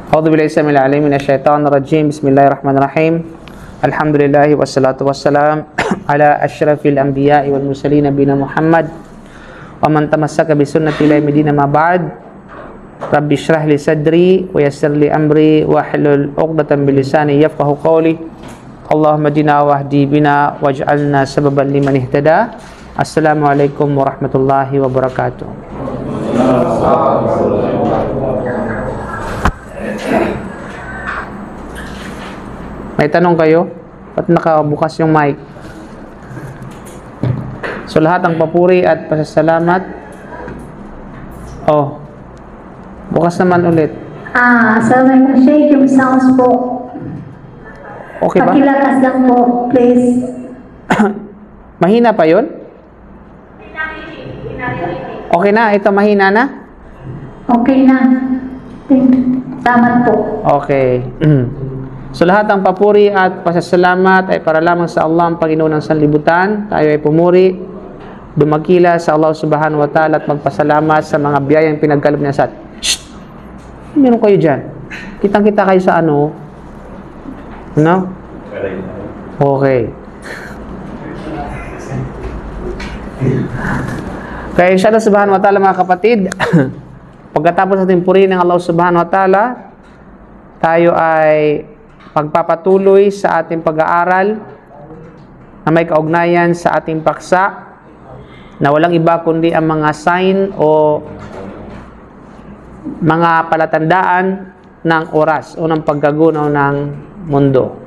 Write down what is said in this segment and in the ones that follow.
A'udzu billahi samil alim minasyaitonir rajim. Bismillahirrahmanirrahim. Alhamdulillah wassalatu wassalam ala asyrafil anbiya'i wal mursalin nabiyina Muhammad wa man tamassaka bi sunnati ila yaumil ma ba'd. Rabbi shrah li sadri wa yassir li amri wa hlul 'uqdatam min lisani yafqahu qawli. Allahumma hdina wahdi bina waj'alna sababan liman ihtada. Assalamualaikum warahmatullahi wabarakatuh. May tanong kayo? Ba't nakabukas yung mic? So lahat ng papuri at pasasalamat. Oh, bukas naman ulit. Assalamualaikum Sheikh, yung sounds po. Okay ba? Pakilakas lang po, please. Mahina pa yun? Okay na? Ito mahina na? Okay na. Tama po. Okay. So lahat ng papuri at pasasalamat ay para lamang sa Allah, ang Panginoon ng sanlibutan. Tayo ay pumuri, dumakila sa Allah subhanahu wa ta'ala at magpasalamat sa mga biyayang pinagkaloob niya sa atin. Shhh! Meron kayo dyan. Kitang-kita kayo sa ano? No? Okay. Kaya inshallah subhanahu wa ta'ala mga kapatid, pagkatapos natin purihin ng Allah subhanahu wa ta'ala, tayo ay pagpapatuloy sa ating pag-aaral na may kaugnayan sa ating paksa na walang iba kundi ang mga sign o mga palatandaan ng oras o ng pagkagunaw ng mundo.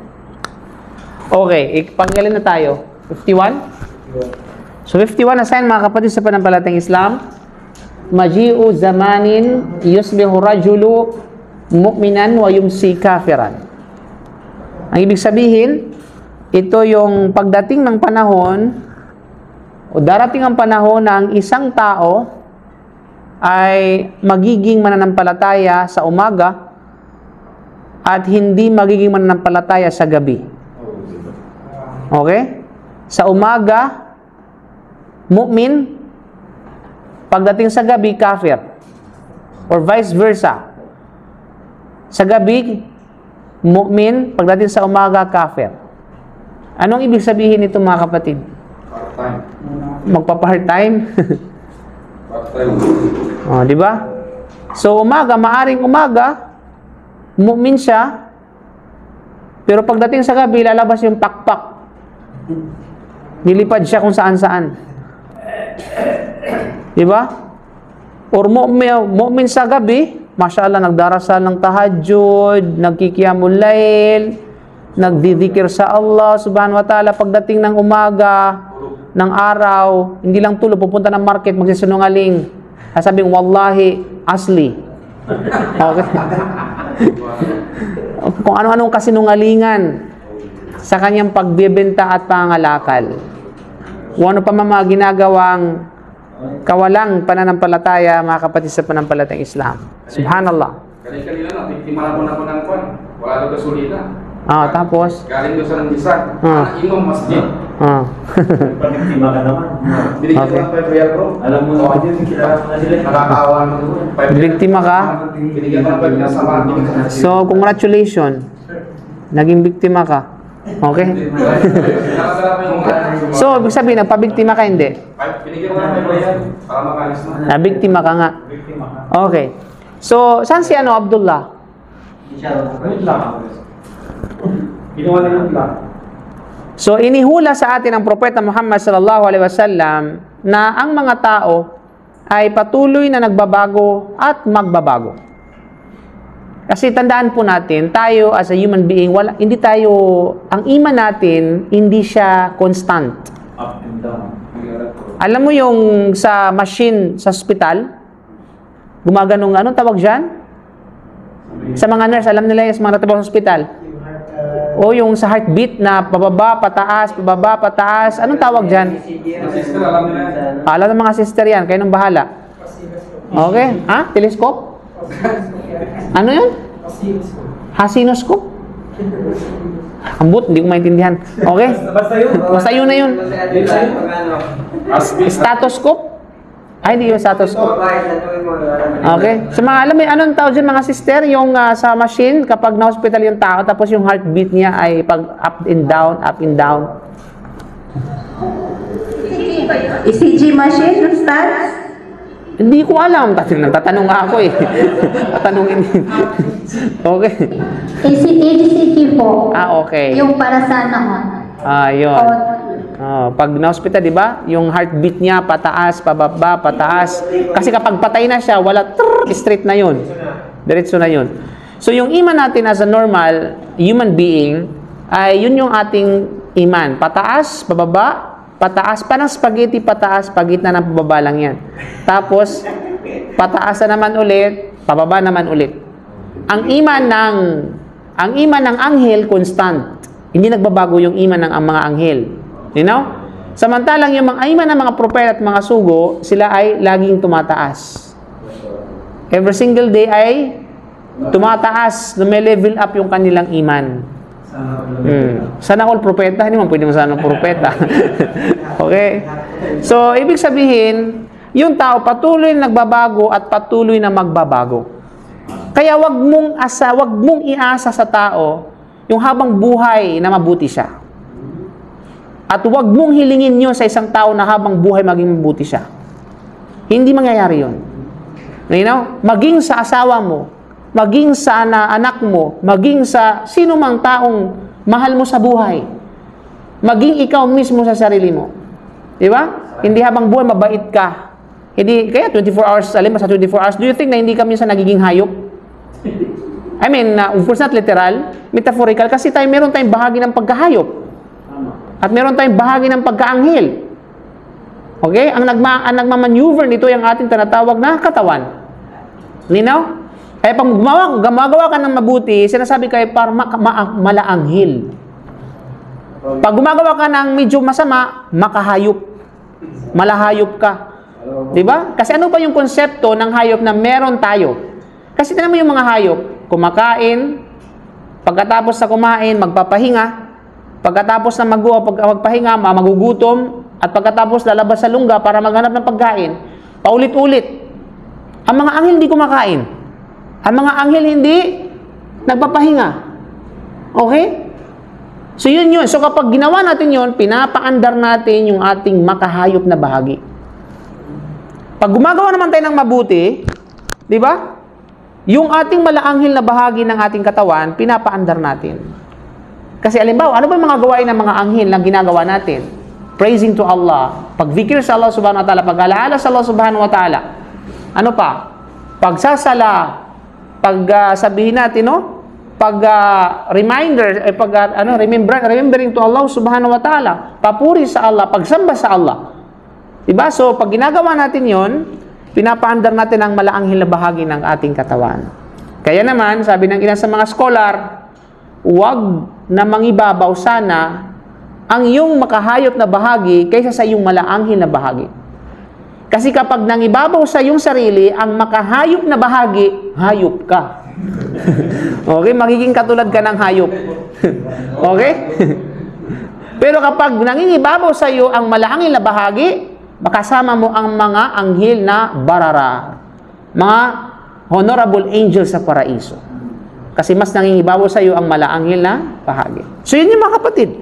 Okay, ipanggalin na tayo. 51? So 51 na sign mga kapatid sa panampalatayang Islam. Maji'u zamanin yusbihu rajulu mu'minan wa yumsi kafiran. Ang ibig sabihin, ito yung pagdating ng panahon o darating ang panahon na ang isang tao ay magiging mananampalataya sa umaga at hindi magiging mananampalataya sa gabi. Okay? Sa umaga, mu'min, pagdating sa gabi, kafir. Or vice versa. Sa gabi, mu'min, pagdating sa umaga, kafir. Anong ibig sabihin nito mga kapatid? Part-time. Magpa-part-time? Part-time. Oh, di ba? So umaga, maaring umaga, mu'min siya, pero pagdating sa gabi, lalabas yung pakpak. Nilipad siya kung saan-saan. Di ba? Or mu'min sa gabi, mashallah, nagdarasal ng tahajjud, nagkikiyamul layl, nagdidikir sa Allah subhanahu wa ta'ala. Pagdating ng umaga, ng araw, hindi lang tulog, pupunta ng market, magsisinungaling. Sasabing, wallahi, asli. Okay? Kung ano-anong kasinungalingan sa kanyang pagbibenta at pangangalakal. Kung ano pa mga ginagawang kawalang pananampalataya, mga kapatid sa pananampalatayang Islam. Subhanallah. Kanina na, biktima na ako ng kwan. Wala daw gasolina. Tapos? Galing doon sa nandisan. Inom masjid. Pag-biktima ka naman. Binigyan ko ng 5 real bro. Alam mo naman yun, kilala na sila. Nakakaawa naman doon. Biktima ka? Binigyan ko ng 5 real sa mga. So, congratulations. Naging biktima ka. Okay? So, ibig sabihin, nagpabiktima ka, hindi? Binigyan ko ng 5 real para makalis na. Nabiktima ka nga. Biktima ka. Okay. So, saan si Abdullah? Good luck. Ginawa nila good luck. So, inihula sa atin ang propeta Muhammad sallallahu alaihi wasallam na ang mga tao ay patuloy na nagbabago at magbabago. Kasi tandaan po natin, tayo as a human being, hindi tayo, ang iman natin, hindi siya constant. Up and down. Alam mo yung sa machine sa ospital, gumaganong, anong tawag dyan? Sa mga nurse, alam nila yung sa mga natabang sa ospital. O yung sa heartbeat na pababa, pataas. Anong tawag dyan? Sister, alam nila yan. Alam ng mga sister yan, kayo nang bahala. Okay? Telescope? Ano yun? Hasinoscope? Ambot, hindi ko maintindihan. Okay? Basta yun. Basta yun na yun. Stethoscope? Ay, hindi yung status quo. Okay. So mga alam mo, anong tawag dyan mga sister? Yung sa machine, kapag na-hospital yung tao, tapos yung heartbeat niya ay pag up and down, up and down. ECG machine, Ustad? Hindi ko alam. Tatanong nga ako eh. Tatanungin. Okay. ECG po. Okay. Yung para sa noon. Yun. Pag na-hospital, di ba? Yung heartbeat niya, pataas, pababa, pataas. Kasi kapag patay na siya, wala, straight na yun. Diretso na yun. So, yung iman natin as a normal human being, ay yun yung ating iman. Pataas, pababa, pataas. Parang spaghetti, pataas, pagitna ng pababa lang yan. Tapos, pataas na naman ulit, pababa naman ulit. Ang iman ng anghel, constant. Hindi nagbabago yung iman ng mga anghel. You know? Samantalang yung mga iman ng mga propeta at mga sugo, sila ay laging tumataas. Every single day ay tumataas, lume-level up yung kanilang iman. Sana all propeta, hindi man pwede mo sana propeta. Okay? So, ibig sabihin, yung tao patuloy na nagbabago at patuloy na magbabago. Kaya wag mong iasa sa tao yung habang buhay na mabuti siya. At huwag mong hilingin yun sa isang tao na habang buhay maging mabuti siya. Hindi mangyayari yun. You know? Maging sa asawa mo, maging sa anak mo, maging sa sino mang taong mahal mo sa buhay. Maging ikaw mismo sa sarili mo. Di ba? Hindi habang buhay mabait ka. Hindi, kaya 24 hours, alam mo sa 24 hours, do you think na hindi ka minsan nagiging hayop? I mean, of course not literal, metaphorical, kasi meron tayong bahagi ng pagkahayop. At meron tayong bahagi ng pagkaanghel. Okay? Ang nagmamaneuver nito yung ating tinatawag na katawan. Nino? Kaya pag gumagawa ka ng mabuti, sinasabi kayo para malaanghel. Pag gumagawa ka ng medyo masama, makahayop. Malahayop ka. Diba? Kasi ano ba yung konsepto ng hayop na meron tayo? Kasi tignan mo yung mga hayop, kumakain, pagkatapos sa kumain, magpapahinga, pagkatapos na magpahinga, magugutom, at pagkatapos lalabas sa lungga para maghanap ng pagkain, paulit-ulit. Ang mga anghel hindi kumakain. Ang mga anghel hindi nagpapahinga. Okay? So yun. So kapag ginawa natin yun, pinapaandar natin yung ating makahayop na bahagi. Pag gumagawa naman tayo ng mabuti, di ba? Yung ating malaanghel na bahagi ng ating katawan, pinapaandar natin. Kasi alimbawa, ano ba yung mga gawain ng mga anghel na ginagawa natin? Praising to Allah, pag-zikir sa Allah subhanahu wa ta'ala, pag-alaala sa Allah subhanahu wa ta'ala. Ano pa? Pagsasala, sabihin natin, no? Remembering to Allah subhanahu wa ta'ala, papuri sa Allah, pagsamba sa Allah. Diba? So, pag ginagawa natin yon, pinapaandar natin ang malaanghel na bahagi ng ating katawan. Kaya naman, sabi ng ilan sa mga scholar, huwag na mangibabaw sana ang iyong makahayop na bahagi kaysa sa iyong malaanghel na bahagi. Kasi kapag nangibabaw sa iyong sarili, ang makahayop na bahagi, hayop ka. Okay? Magiging katulad ka ng hayop. Okay? Pero kapag nangingibabaw sa iyo ang malaanghel na bahagi, makasama mo ang mga anghel na barara. Mga honorable angels sa paraiso. Kasi mas nangingibabaw sa iyo ang malaanghel na bahagi. So yun yung mga kapatid.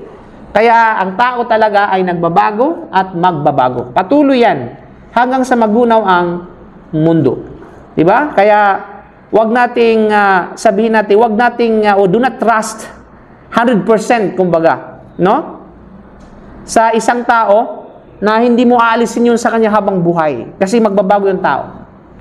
Kaya ang tao talaga ay nagbabago at magbabago. Patuloy yan hanggang sa magunaw ang mundo. Diba? Kaya wag nating sabihin natin, wag nating do not trust 100% kumbaga, no? Sa isang tao na hindi mo aalisin yun sa kanya habang buhay. Kasi magbabago yung tao.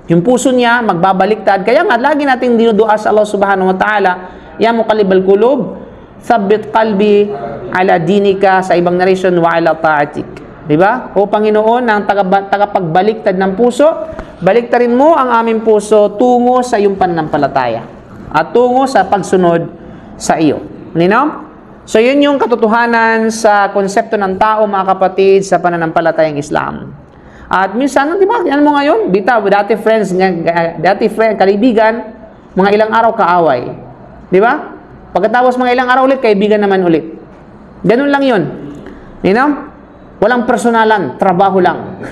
Yung puso niya, magbabaliktad. Kaya nga, lagi nating dinudua sa Allah subhanahu wa ta'ala, ya muqallibal qulub, thabbit qalbi ala dinika, sa ibang narration, wa ala ta'atik. Diba? O Panginoon, ang tagapagbaliktad ng puso, baliktarin mo ang aming puso tungo sa iyong pananampalataya. At tungo sa pagsunod sa iyo. Nino? So, yun yung katotohanan sa konsepto ng tao, mga kapatid, sa pananampalatayang Islam. At minsan, di ba, ano mo ngayon? Bitaw, dati kaibigan, mga ilang araw kaaway. Di ba? Pagkatapos mga ilang araw ulit, kaibigan naman ulit. Ganun lang yun. You know? Walang personalan, trabaho lang.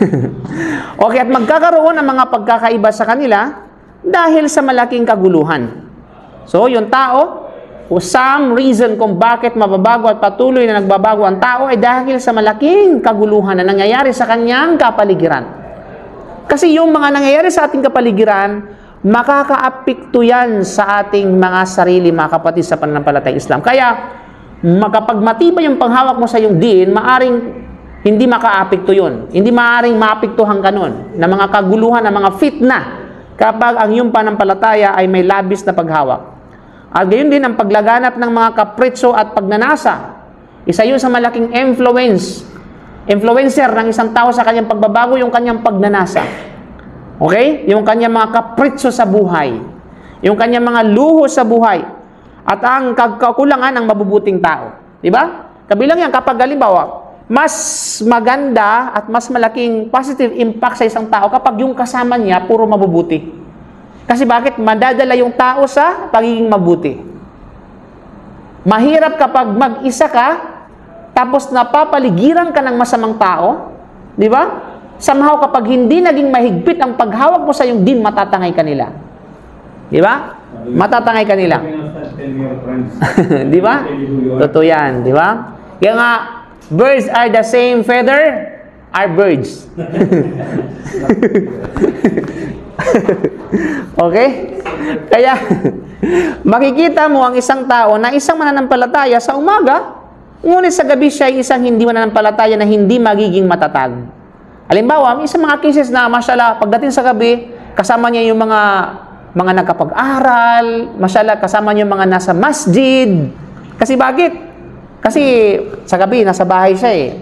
Okay, at magkakaroon ng mga pagkakaiba sa kanila dahil sa malaking kaguluhan. So, yung tao, for some reason kung bakit mababago at patuloy na nagbabago ang tao ay dahil sa malaking kaguluhan na nangyayari sa kanyang kapaligiran. Kasi yung mga nangyayari sa ating kapaligiran, makakaapekto yan sa ating mga sarili, mga kapatid sa pananampalatayang Islam. Kaya, kapag matibay yung panghawak mo sa iyong diin, maaring hindi makaapekto yun. Hindi maaring maapektuhan ka nun na mga kaguluhan, na mga fitna kapag ang iyong panampalataya ay may labis na paghawak. At gayon din ang paglaganap ng mga kapritso at pagnanasa. Isa yun sa malaking influencer ng isang tao sa kanyang pagbabago, yung kanyang pagnanasa. Okay? Yung kanyang mga kapritso sa buhay. Yung kanyang mga luho sa buhay. At ang kakulangan ng mabubuting tao. Diba? Kabilang yan kapag halimbawa, mas maganda at mas malaking positive impact sa isang tao kapag yung kasama niya puro mabubuti. Kasi bakit? Madadala yung tao sa pagiging mabuti. Mahirap kapag mag-isa ka, tapos napapaligiran ka ng masamang tao, di ba? Somehow kapag hindi naging mahigpit ang paghawak mo sa iyong din, matatangay ka nila. Di ba? Matatangay ka nila. Di ba? Totoo yan, di ba? Kaya nga, birds are the same feather, are birds. Okay? Kaya, makikita mo ang isang tao na isang mananampalataya sa umaga, ngunit sa gabi siya ay isang hindi mananampalataya na hindi magiging matatag. Halimbawa, may isang mga cases na, mashallah, pagdating sa gabi, kasama niya yung mga nakapag-aral, mashallah, kasama niya yung mga nasa masjid. Kasi bakit? Kasi sa gabi, nasa bahay siya eh.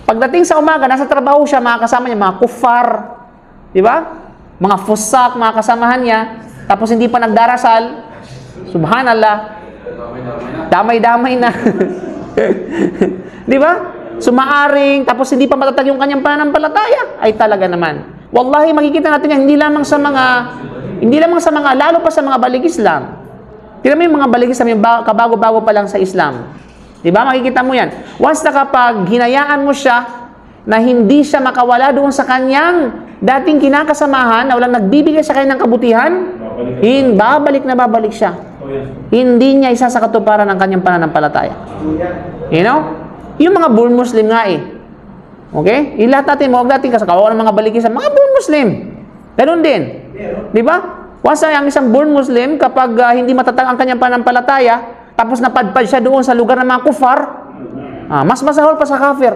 Pagdating sa umaga, nasa trabaho siya, mga kasama niya, mga kuffar, di ba? Mga fusak, mga kasamahan niya, tapos hindi pa nagdarasal, subhanallah, damay-damay na. Di ba? Sumaaring, tapos hindi pa matatag yung kanyang pananampalataya, ay talaga naman. Wallahi, makikita natin yan, hindi lamang sa mga, lalo pa sa mga balik Islam. Tira mo yung mga balik Islam, yung kabago-bago pa lang sa Islam. Di ba? Makikita mo yan. Once na kapag hinayaan mo siya, na hindi siya makawala doon sa kanyang dating kinakasamahan, na walang nagbibigay sa kanya ng kabutihan, babalik na babalik siya. Hindi niya isa sa katuparan ng kanyang pananampalataya. You know? Yung mga born Muslim nga eh. Okay? Lahat natin, huwag natin kasakawa ng mga balikisan, mga born Muslim. Ganun din. Di ba? Once ang isang born Muslim, kapag hindi matatag ang kanyang pananampalataya, tapos napadpad siya doon sa lugar ng mga kufar, mas masahol pa sa kafir.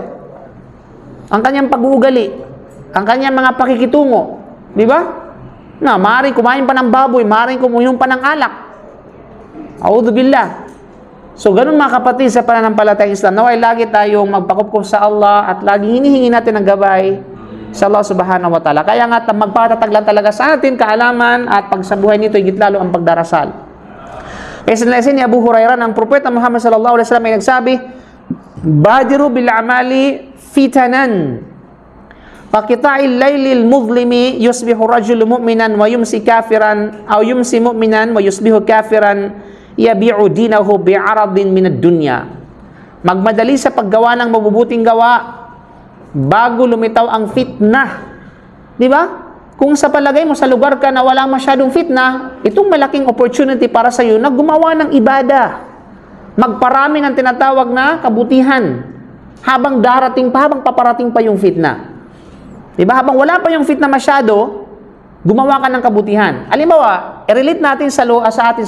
Ang kanyang pag-uugali, ang kanyang mga pakikitungo, di ba? Na, maaaring kumain pa ng baboy, maaaring kumuhinom pa ng alak. A'udhu billah. So, ganun mga kapatid sa pananampalatayang Islam, naway lagi tayong magpakupkup sa Allah at lagi hinihingi natin ng gabay sa Allah subhanahu wa ta'ala. Kaya nga, magpatatag lang talaga sa atin kaalaman at pag sa buhay nito, higit lalo ang pagdarasal. Kaya sinalasin ni Abu Hurairah ng Propeta Muhammad sallallahu alaihi wasallam ay nagsabi, Badiru bil amali fitanan. Pakita'il laylil muzlimi yusbihu rajulu mu'minan wa yumsi kafiran aw yumsi mu'minan wa yusbihu kafiran yabi'u dinahu bi'aradin minad dunya. Magmadali sa paggawa ng mabubuting gawa bago lumitaw ang fitnah. Di ba? Kung sa palagay mo sa lugar ka na wala masyadong fitnah, itong malaking opportunity para sa iyo na gumawa ng ibada. Magparami ng tinatawag na kabutihan. Habang paparating pa yung fitna. Diba? Habang wala pa yung fitna masyado, gumawa ka ng kabutihan. Halimbawa, i-relate natin sa ating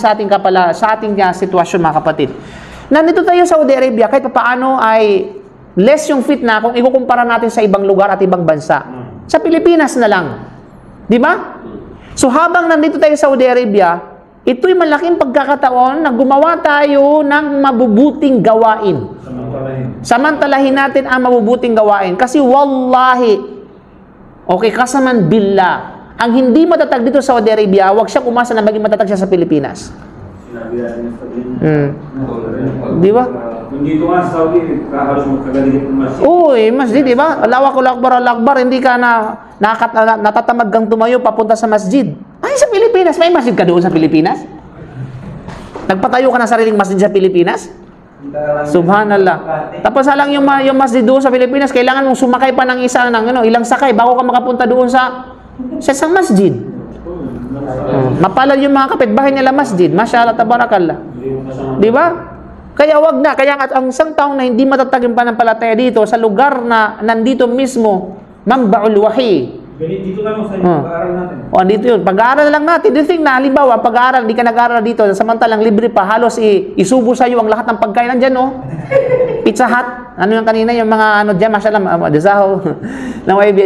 sitwasyon mga kapatid. Nandito tayo sa Saudi Arabia, kahit paano ay less yung fitna kung ikukumpara natin sa ibang lugar at ibang bansa. Sa Pilipinas na lang. Diba? So habang nandito tayo sa Saudi Arabia, ito'y malaking pagkakataon na gumawa tayo ng mabubuting gawain. Samantalahin natin ang mabubuting gawain. Kasi wallahi, okay, kasaman billah, ang hindi matatag dito sa Saudi Arabia, huwag siya umasa na maging matatag siya sa Pilipinas. Di ba? Dito nga sa Saudi, halos magkagaligit ng masjid. Uy, masjid, di ba? Allahu Akbar, Allahu Akbar, hindi ka natatamad kang tumayo papunta sa masjid. Ay, sa Pilipinas, may masjid ka doon sa Pilipinas? Nagpatayo ka ng sariling masjid sa Pilipinas? Subhanallah. Tapos alang yung masjid doon sa Pilipinas, kailangan mong sumakay pa ng isa ng ilang sakay bago ka makapunta doon sa isang masjid. Mapalad yung mga kapitbahay nila masjid. Masyaallah, tabarakallah. Di ba? Kaya wag na. Kaya ang isang taong na hindi matatag yung panampalataya dito sa lugar na nandito mismo, Manba'ul Wahi. Dito lang sa pag-aaral natin. O, andito yun. Pag-aaral lang natin. Do you think na, halimbawa, pag-aaral, hindi ka nag-aaral dito, samantalang libre pa, halos isubo sa iyo ang lahat ng pagkain nandyan, no? Pizza Hut. Ano yung kanina, yung mga dyan, masyaallah,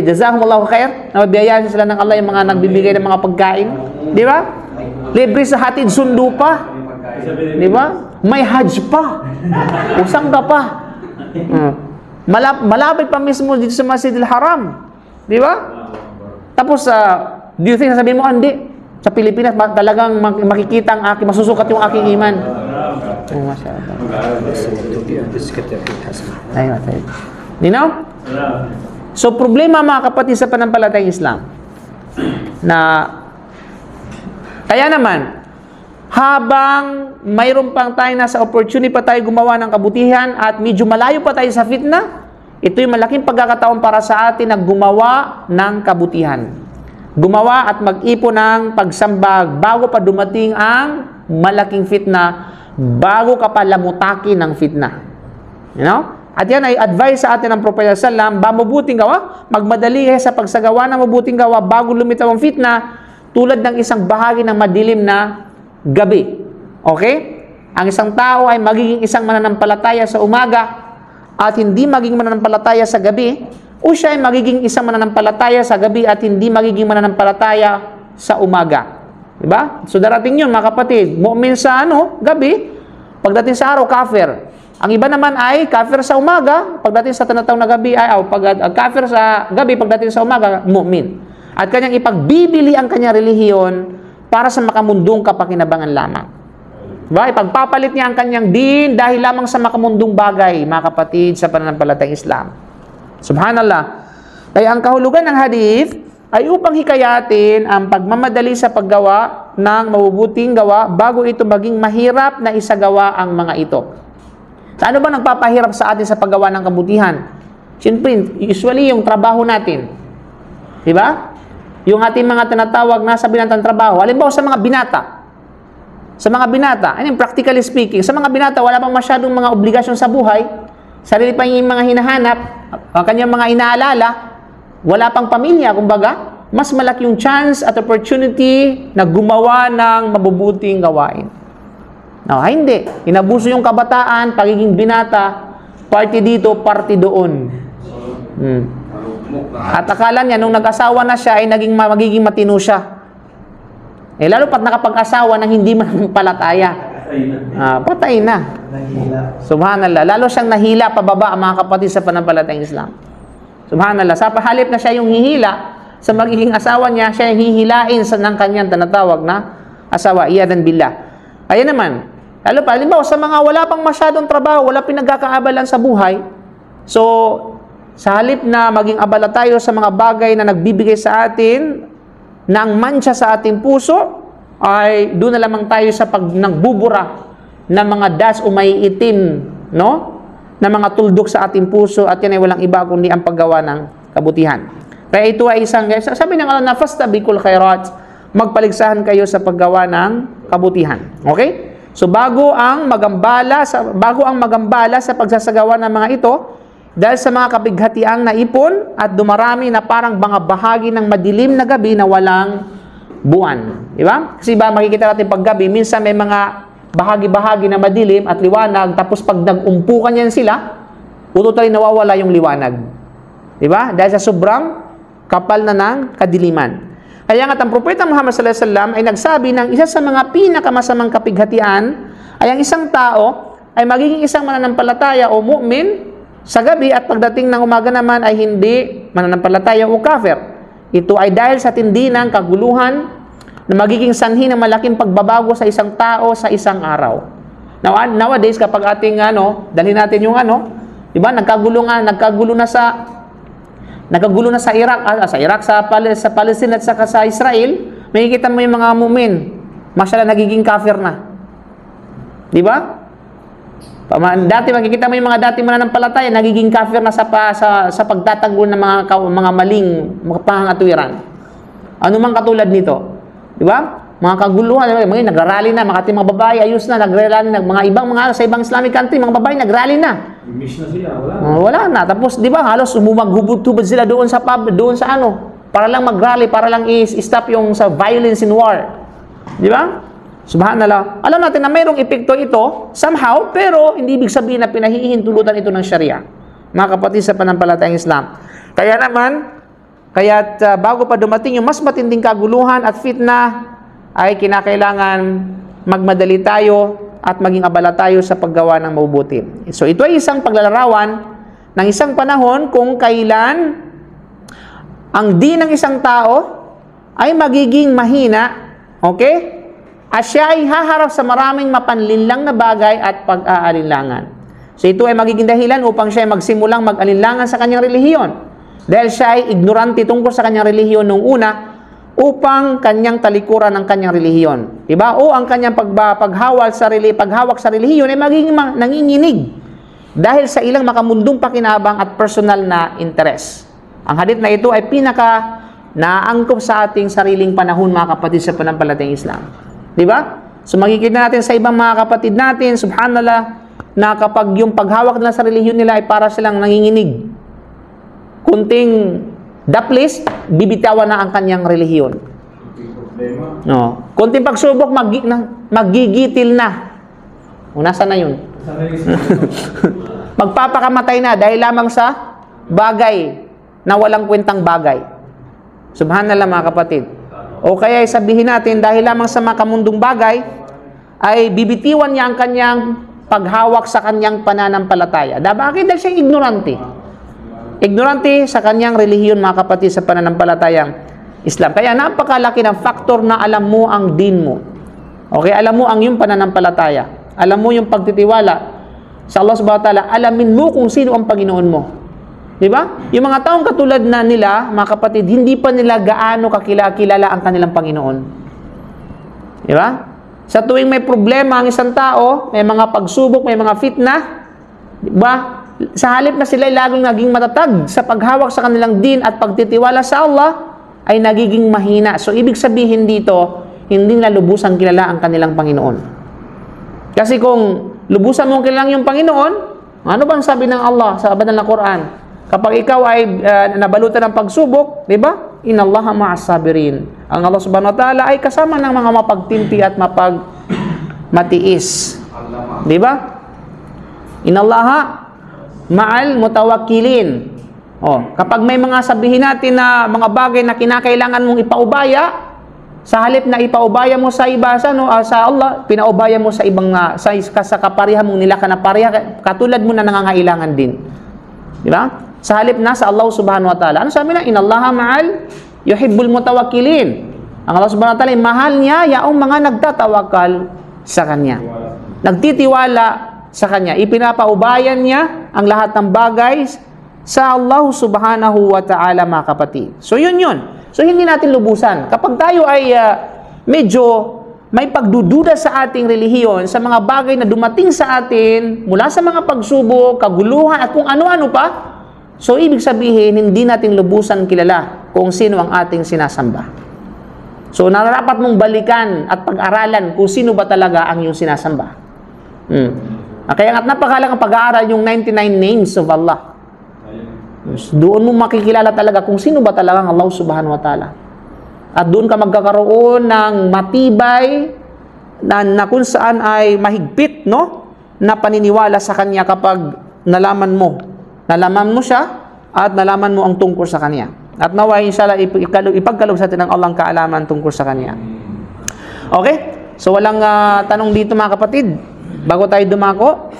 jazahumullahu khair. Nawabiyayaan sila ng Allah yung mga nagbibigay ng mga pagkain. Di ba? Libre sa hatid, sundo pa. Di ba? May hajj pa. Usang ka pa. Malapit pa mismo dito sa Masjidil Haram. Di ba? Tapos, do you think sasabihin mo, hindi. Sa Pilipinas, talagang makikita ang aking, masusukat yung aking iman. Oh, masyaallah. Ayun. You know? So, problema mga kapatid sa panampalatayang Islam, na, kaya naman, habang mayroon pang tayo nasa opportunity pa tayo gumawa ng kabutihan at medyo malayo pa tayo sa fitna, ito yung malaking pagkakataon para sa atin na gumawa ng kabutihan. Gumawa at mag-ipon ng pagsambag bago pa dumating ang malaking fitna, bago ka pa lamutakin ng fitna. You know? At yan ay advice sa atin ng Propeta Sallam, mabuting gawa, magmadali sa pagsagawa ng mabuting gawa bago lumitaw ang fitna, tulad ng isang bahagi ng madilim na gabi. Okay? Ang isang tao ay magiging isang mananampalataya sa umaga, at hindi magiging mananampalataya sa gabi, o siya ay magiging isang mananampalataya sa gabi at hindi magiging mananampalataya sa umaga. Diba? So darating yun, mga kapatid. Mu'min sa gabi, pagdating sa araw, kafir. Ang iba naman ay kafir sa umaga, pagdating sa tinatawag na gabi, kafir sa gabi, pagdating sa umaga, mu'min. At kanyang ipagbibili ang kanyang relihiyon para sa makamundong kapakinabangan lamang. Diba? Ipagpapalit niya ang kanyang din dahil lamang sa makamundong bagay, mga kapatid, sa pananampalatayang Islam. Subhanallah. Kaya ang kahulugan ng hadith ay upang hikayatin ang pagmamadali sa paggawa ng mabubuting gawa bago ito maging mahirap na isagawa ang mga ito. So, ano ba nagpapahirap sa atin sa paggawa ng kabutihan? Siyempre, usually yung trabaho natin. Diba? Yung ating mga tinatawag na sa binatang trabaho. Halimbawa sa mga binata. Sa mga binata, practically speaking, sa mga binata, wala pang masyadong mga obligasyon sa buhay, sarili pa yung mga hinahanap, ang kanyang mga inaalala, wala pang pamilya, kumbaga, mas malaki yung chance at opportunity na gumawa ng mabubuting gawain. No, hindi. Inabuso yung kabataan, pagiging binata, party dito, party doon. At akala niya, nung nag-asawa na siya, ay magiging matino siya. Lalo pat nakapag-asawa ng hindi manampalataya. Patay na. Subhanallah. Lalo siyang nahila pababa, mga kapatid, sa panampalatayang Islam. Subhanallah. Sa pahalip na siya yung hihila sa magiging asawa niya, siya yung hihilain ng kanyang tinatawag na asawa. Iyadan billah. Kaya naman, lalo pa, halimbawa, sa mga wala pang masyadong trabaho, wala pinagkakaabalan sa buhay, so, sa halip na maging abala tayo sa mga bagay na nagbibigay sa atin ng mancha sa ating puso, ay doon na lamang tayo sa nagbubura ng mga das o maiitim, no? Na mga tuldok sa ating puso, at yan ay walang iba kundi ang paggawa ng kabutihan. Kaya ito ay isang, sabi ng Allah na fastabiqul khairat, magpaligsahan kayo sa paggawa ng kabutihan. Okay? So bago ang magambala sa pagsasagawa ng mga ito, dahil sa mga kabighatiang naipon at dumarami na parang mga bahagi ng madilim na gabi na walang buwan. Di ba? Kasi ba makikita natin pag gabi, minsan may mga bahagi-bahagi na madilim at liwanag, tapos pag nag-umpukan yan sila, totally nawawala yung liwanag. Di ba? Dahil sa sobrang kapal na ng kadiliman. Kaya nga ang Propeta Muhammad sallallahu alaihi wasallam ay nagsabi ng isa sa mga pinakamasamang kapighatian ay ang isang tao ay magiging isang mananampalataya o mu'min sa gabi, at pagdating ng umaga naman ay hindi mananampalataya o kafir. Ito ay dahil sa tindi ng kaguluhan na magiging sanhi ng malaking pagbabago sa isang tao sa isang araw. Nowadays, kapag ating dalhin natin yung di ba, nagkagulo na sa Iraq, sa Palestine at saka sa Israel, makikita mo yung mga mu'min, masyala nagiging kafir na. Di ba? Dati makikita mo yung mga dati mananampalataya, nagiging kafir na sa pagtatanggol ng mga maling mga pangangatwiran. Ano mang katulad nito? Di ba? Mga kaguluhan, mga nagrarally na, mga mga babae, ayos na, nagrarally na, mga ibang mga sa ibang Islamic country, mga babae nagrally na. Miss na sila, wala. Wala na. Tapos, di ba, halos maghubod-hubod sila doon sa pub, doon sa ano, para lang mag-rally, para lang i-stop yung sa violence in war. Di ba? Subhanallah. Alam natin na mayroong epekto ito, somehow, pero hindi ibig sabihin na pinahihintulutan ito ng Sharia. Mga kapatid sa panampalatayang Islam. Kaya naman, bago pa dumating yung mas matinding kaguluhan at fitna, ay kinakailangan magmadali tayo at maging abala tayo sa paggawa ng mabubuti. So ito ay isang paglalarawan ng isang panahon kung kailan ang din ng isang tao ay magiging mahina, okay? At siya ay haharap sa maraming mapanlinlang na bagay at pag-aalinlangan. So ito ay magiging dahilan upang siya ay magsimulang mag-alinlangan sa kanyang relihiyon. Dahil siya ay ignorante tungkol sa kanyang relihiyon nung una, upang kanyang talikuran ang kanyang relihiyon. Diba? O ang kanyang paghawak sa relihiyon ay magiging nanginginig dahil sa ilang makamundong pakinabang at personal na interes. Ang hadith na ito ay pinaka naangkop sa ating sariling panahon, mga kapatid sa panampalatayang Islam. Diba? So makikita natin sa ibang mga kapatid natin, subhanallah, na kapag yung paghawak nila sa relihiyon nila ay para silang nanginginig. Kunting daplis, bibitawan na ang kanyang relihiyon. No. Kunting pagsubok, magigitil na. O, nasa na yun? Magpapakamatay na dahil lamang sa bagay na walang kwentang bagay. Subhanallah, mga kapatid. O kaya sabihin natin, dahil lamang sa makamundong bagay, ay bibitiwan niya ang kanyang paghawak sa kanyang pananampalataya. Bakit? Dahil siya ignorante. Ignorante sa kanyang relihiyon, mga kapatid, sa pananampalatayang Islam. Kaya napakalaki ng faktor na alam mo ang din mo. Okay? Alam mo ang iyong pananampalataya. Alam mo yung pagtitiwala sa Allah subhanahu wa ta'ala. Alamin mo kung sino ang Panginoon mo. Diba? Yung mga taong katulad na nila, mga kapatid, hindi pa nila gaano kakilala ang kanilang Panginoon. Diba? Sa tuwing may problema ang isang tao, may mga pagsubok, may mga fitna, diba? Sa halip na sila ay laging naging matatag sa paghawak sa kanilang din at pagtitiwala sa Allah, ay nagiging mahina. So, ibig sabihin dito, hindi nila lubusang kilala ang kanilang Panginoon. Kasi kung lubusan mong kilala yung Panginoon, ano bang sabi ng Allah sa banal na Quran? Kapag ikaw ay nabalutan ng pagsubok, di ba? Inallaha ma'as sabirin. Ang Allah subhanahu wa ta'ala ay kasama ng mga mapagtimpi at matiis. Di ba? Inallaha ma'al mutawakkilin. Kapag may mga sabihin natin na mga bagay na kinakailangan mong ipaubaya, sa halip na ipaubaya mo sa iba, sa Allah, pinaubaya mo sa ibang sa kaparihan mong nila ka na pareha, katulad mo na nangangailangan din. Di ba? Sa halip na sa Allah subhanahu wa ta'ala. Ano sabi na? Inallaha ma'al yuhibbul mutawakkilin. Ang Allah subhanahu wa ta'ala, mahal niya yaong mga nagtatawakal sa Kanya. Nagtitiwala sa Kanya. Ipinapaubayan niya ang lahat ng bagay sa Allah subhanahu wa ta'ala, mga kapatid. So yun. So hindi natin lubusan. Kapag tayo ay medyo may pagdududa sa ating relihiyon, sa mga bagay na dumating sa atin, mula sa mga pagsubok, kaguluhan, at kung ano-ano pa, so ibig sabihin, hindi natin lubusan kilala kung sino ang ating sinasamba. So nararapat mong balikan at pag-aralan kung sino ba talaga ang iyong sinasamba. Kaya nga't napakahalagang pag-aaral yung 99 names of Allah. Doon mo makikilala talaga kung sino ba talaga ang Allah subhanahu wa ta'ala. At doon ka magkakaroon ng matibay na kung saan ay mahigpit, no? Na paniniwala sa Kanya kapag nalaman mo siya at nalaman mo ang tungkol sa Kanya. At naway inshallah ipagkaloob sa atin ng Allah ang kaalaman tungkol sa Kanya. Okay? So walang tanong dito, mga kapatid. Bago tayo dumako.